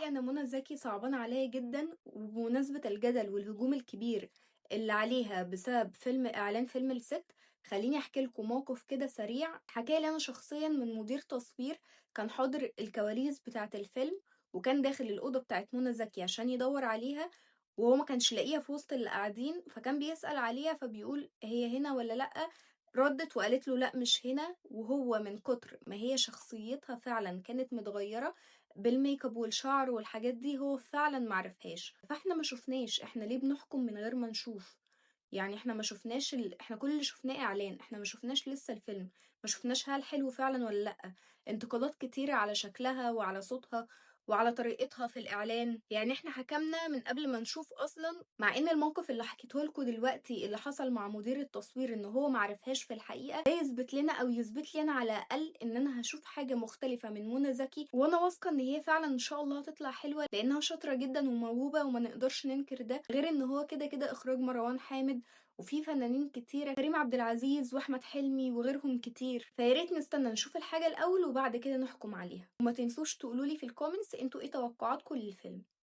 الحقيقة أنا منى زكي صعبان عليا جدا، وبمناسبة الجدل والهجوم الكبير اللي عليها بسبب إعلان فيلم الست، خليني أحكي لكم موقف كده سريع حكالي أنا شخصيا من مدير تصوير كان حاضر الكواليس بتاعة الفيلم، وكان داخل الأوضة بتاعة منى زكي عشان يدور عليها، وهو ما كانش لاقيها في وسط اللي قاعدين، فكان بيسأل عليها فبيقول هي هنا ولا لأ. ردت وقالت له لأ مش هنا، وهو من كتر ما هي شخصيتها فعلا كانت متغيرة بالميك اب والشعر والحاجات دي، هو فعلا معرفهاش. فاحنا ما شفناش، احنا ليه بنحكم من غير ما نشوف؟ يعني احنا ما شفناش احنا كل اللي شفناه اعلان، احنا ما شفناش لسه الفيلم، ما شفناش هل حلو فعلا ولا لا. انتقادات كتيرة على شكلها وعلى صوتها وعلى طريقتها في الاعلان، يعني احنا حكمنا من قبل ما نشوف اصلا، مع ان الموقف اللي حكيته لكم دلوقتي اللي حصل مع مدير التصوير ان هو معرفهاش في الحقيقة، ده يثبت لنا او يثبت لي انا على الاقل ان انا هشوف حاجة مختلفة من منى زكي، وانا واثقة ان هي فعلا ان شاء الله هتطلع حلوة لانها شاطرة جدا وموهوبة وما نقدرش ننكر ده. غير ان هو كده كده اخراج مروان حامد، وفي فنانين كتيرة، كريم عبد العزيز واحمد حلمي وغيرهم كتير، فياريت نستنى نشوف الحاجة الاول وبعد كده نحكم عليها. وما تنسوش تقولولي في الكومنتس انتوا ايه توقعاتكم للفيلم.